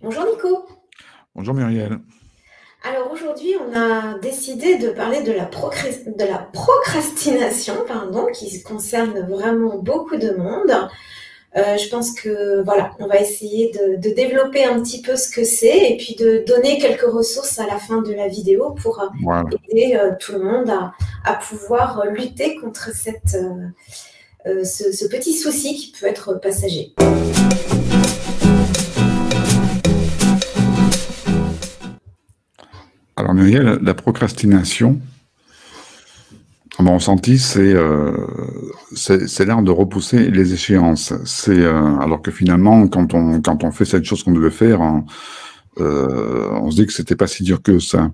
Bonjour Nico. Bonjour Muriel. Alors aujourd'hui, on a décidé de parler de la procrastination, pardon, qui concerne vraiment beaucoup de monde. Je pense que voilà, on va essayer de développer un petit peu ce que c'est et puis de donner quelques ressources à la fin de la vidéo pour Voilà. aider tout le monde à pouvoir lutter contre ce petit souci qui peut être passager. Alors Muriel, la procrastination, à mon ressenti, c'est l'art de repousser les échéances. Alors que finalement, quand on fait cette chose qu'on devait faire, on se dit que c'était pas si dur que ça.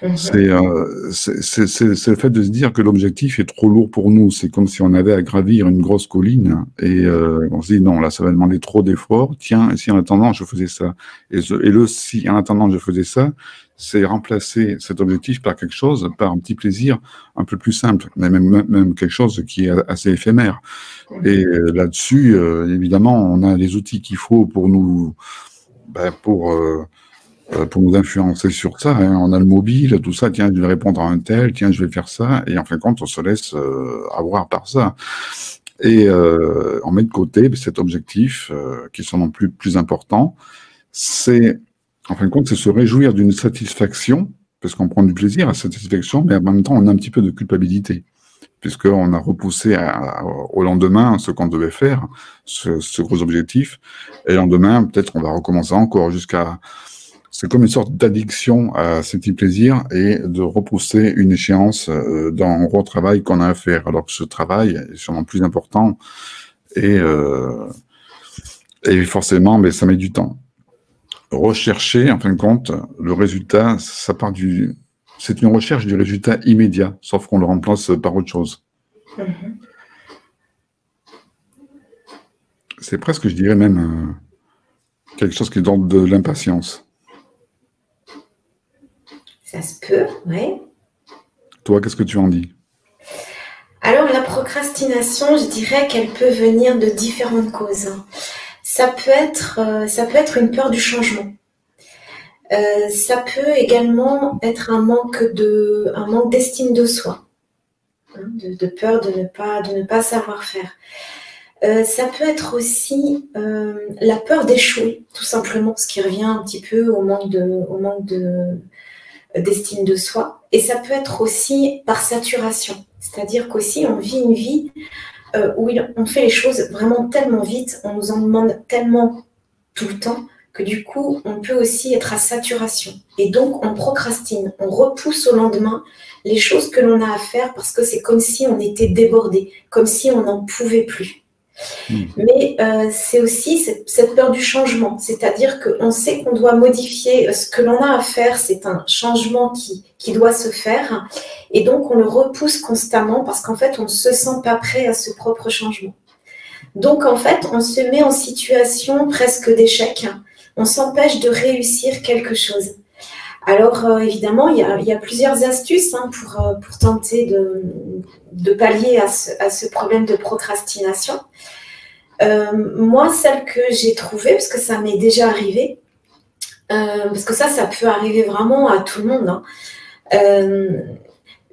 Mhm. C'est le fait de se dire que l'objectif est trop lourd pour nous. C'est comme si on avait à gravir une grosse colline et on se dit non, là, ça va demander trop d'efforts. Tiens, et si en attendant, je faisais ça. Si en attendant, je faisais ça, c'est remplacer cet objectif par quelque chose, par un petit plaisir un peu plus simple, mais même quelque chose qui est assez éphémère. Et Mhm. là-dessus, évidemment, on a les outils qu'il faut pour nous, ben, pour nous influencer sur ça. Hein. On a le mobile, tout ça. Tiens, je vais répondre à un tel. Tiens, je vais faire ça. Et en fin de compte, on se laisse avoir par ça. Et on met de côté cet objectif qui sont non plus important. C'est, en fin de compte, c'est se réjouir d'une satisfaction, parce qu'on prend du plaisir à cette satisfaction, mais en même temps, on a un petit peu de culpabilité, puisqu'on a repoussé au lendemain ce qu'on devait faire, ce gros objectif. Et le lendemain, peut-être on va recommencer encore jusqu'à c'est comme une sorte d'addiction à ce petit plaisir et de repousser une échéance d'un gros travail qu'on a à faire, alors que ce travail est sûrement plus important et, euh, et forcément, mais ça met du temps. Rechercher, en fin de compte, le résultat, c'est une recherche du résultat immédiat, sauf qu'on le remplace par autre chose. Mhm. C'est presque, je dirais même, quelque chose qui donne de l'impatience. Ça se peut, ouais. Toi, qu'est-ce que tu en dis? Alors la procrastination, je dirais qu'elle peut venir de différentes causes. Ça peut être une peur du changement. Ça peut également être un manque d'estime de soi, hein, de peur de ne pas savoir faire. Ça peut être aussi la peur d'échouer, tout simplement, ce qui revient un petit peu d'estime de soi. Et ça peut être aussi par saturation, c'est-à-dire qu'aussi on vit une vie où on fait les choses vraiment tellement vite, on nous en demande tellement tout le temps, que du coup, on peut aussi être à saturation. Et donc, on procrastine, on repousse au lendemain les choses que l'on a à faire parce que c'est comme si on était débordé, comme si on n'en pouvait plus. Hmm. Mais c'est aussi cette peur du changement, c'est-à-dire qu'on sait qu'on doit modifier ce que l'on a à faire, c'est un changement qui doit se faire, et donc on le repousse constamment parce qu'en fait, on ne se sent pas prêt à ce propre changement. Donc en fait, on se met en situation presque d'échec, on s'empêche de réussir quelque chose. Alors évidemment, il y a plusieurs astuces pour tenter de pallier à ce problème de procrastination. Moi, celle que j'ai trouvée, parce que ça m'est déjà arrivé, parce que ça peut arriver vraiment à tout le monde, hein. Euh,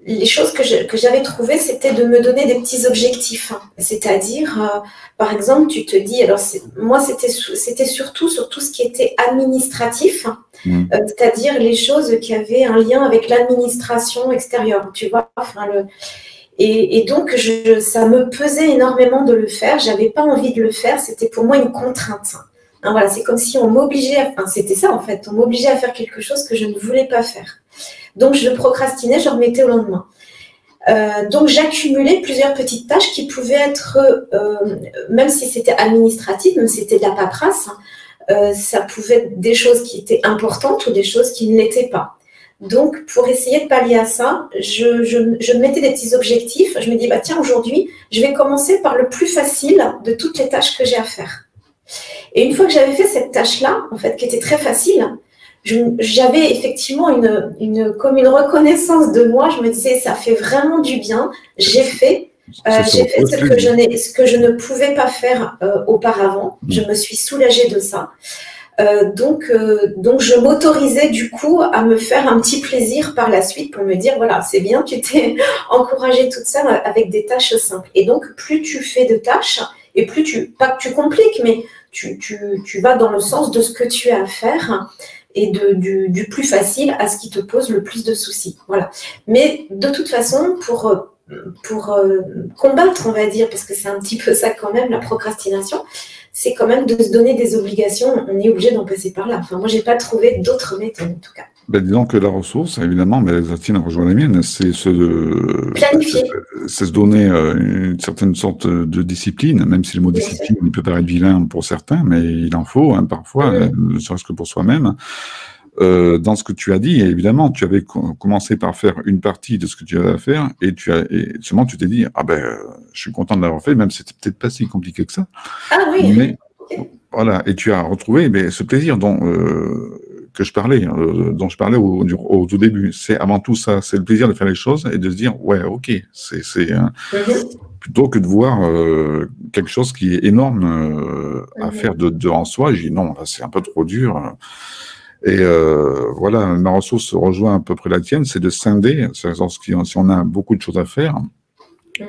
les choses que j'avais trouvées, c'était de me donner des petits objectifs, hein. C'est-à-dire, par exemple, tu te dis, alors moi, c'était surtout sur tout ce qui était administratif, hein, Hmm. c'est-à-dire les choses qui avaient un lien avec l'administration extérieure, tu vois, enfin, et donc, ça me pesait énormément de le faire. J'avais pas envie de le faire. C'était pour moi une contrainte. Hein, voilà, c'est comme si on m'obligeait, enfin, c'était ça en fait, on m'obligeait à faire quelque chose que je ne voulais pas faire. Donc, je procrastinais, je remettais au lendemain. Donc, j'accumulais plusieurs petites tâches qui pouvaient être, même si c'était administratif, même si c'était de la paperasse, ça pouvait être des choses qui étaient importantes ou des choses qui ne l'étaient pas. Donc, pour essayer de pallier à ça, je mettais des petits objectifs. Je me dis, bah, tiens, aujourd'hui, je vais commencer par le plus facile de toutes les tâches que j'ai à faire. Et une fois que j'avais fait cette tâche-là, en fait, qui était très facile, j'avais effectivement comme une reconnaissance de moi. Je me disais, ça fait vraiment du bien. C'est se J'ai fait retrouver plaisir. ce que je ne pouvais pas faire auparavant. Je Hmm. me suis soulagée de ça. Donc, je m'autorisais du coup à me faire un petit plaisir par la suite pour me dire, voilà, c'est bien, tu t'es encouragée toute seule avec des tâches simples. Et donc, plus tu fais de tâches, et plus pas que tu compliques, mais tu vas dans le sens de ce que tu as à faire et du plus facile à ce qui te pose le plus de soucis. Voilà. Mais de toute façon, pour combattre, on va dire, parce que c'est un petit peu ça quand même, la procrastination, c'est quand même de se donner des obligations. On est obligé d'en passer par là. Enfin, moi, je n'ai pas trouvé d'autres méthodes, en tout cas. Ben, disons que la ressource, évidemment, mais la tienne rejoint la mienne, c'est Planifier. C'est se donner une certaine sorte de discipline, même si le mot discipline, il peut paraître vilain pour certains, mais il en faut, hein, parfois, ne serait-ce que pour soi-même. Dans ce que tu as dit, évidemment, tu avais commencé par faire une partie de ce que tu avais à faire, et seulement tu t'es dit, ah ben, je suis content de l'avoir fait, même si c'était peut-être pas si compliqué que ça. Ah oui. Mais, voilà, et tu as retrouvé ce plaisir dont je parlais au tout début. C'est avant tout ça, c'est le plaisir de faire les choses et de se dire, ouais, ok, plutôt que de voir quelque chose qui est énorme à faire en soi. J'ai dit non, là, c'est un peu trop dur. Et voilà, ma ressource rejoint à peu près la tienne, c'est de scinder. Si on a beaucoup de choses à faire,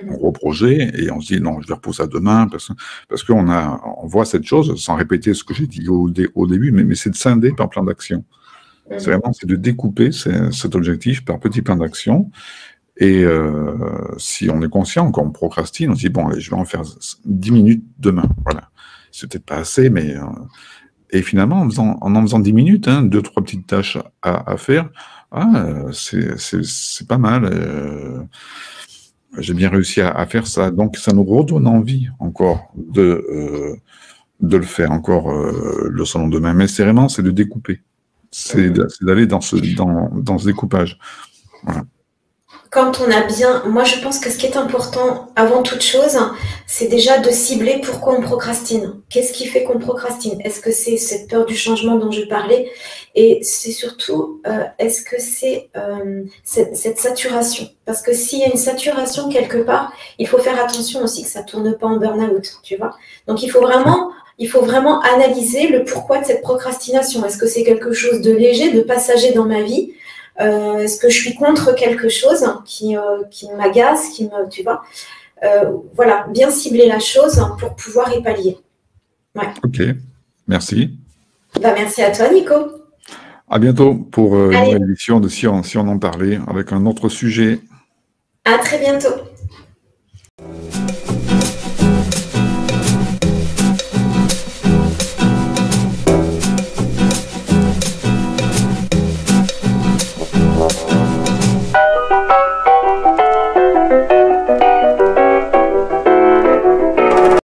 gros projet, et on se dit non, je vais repousser à demain, parce qu'on voit cette chose, sans répéter ce que j'ai dit au début, mais c'est de scinder par plan d'action. C'est de découper cet objectif par petits plans d'action. Et si on est conscient qu'on procrastine, on se dit bon, allez, je vais en faire 10 minutes demain. Voilà. C'est peut-être pas assez, mais et finalement, en faisant 10 minutes, 2-3 petites tâches à faire, c'est pas mal. J'ai bien réussi à faire ça. Donc, ça nous redonne envie encore de le faire, encore le salon de demain. Mais c'est de découper. C'est d'aller dans ce découpage. Voilà. Quand on a bien... Moi, je pense que ce qui est important, avant toute chose, c'est déjà de cibler pourquoi on procrastine. Qu'est-ce qui fait qu'on procrastine? Est-ce que c'est cette peur du changement dont je parlais? Et c'est surtout, est-ce que c'est cette saturation? Parce que s'il y a une saturation quelque part, il faut faire attention aussi que ça ne tourne pas en burn-out, tu vois. Donc, il faut vraiment analyser le pourquoi de cette procrastination. Est-ce que c'est quelque chose de léger, de passager dans ma vie? Est-ce que je suis contre quelque chose qui m'agace, tu vois, voilà, bien cibler la chose pour pouvoir y pallier. Ouais. Ok, merci. Merci à toi, Nico. À bientôt pour une nouvelle édition de Si on en parlait avec un autre sujet. À très bientôt.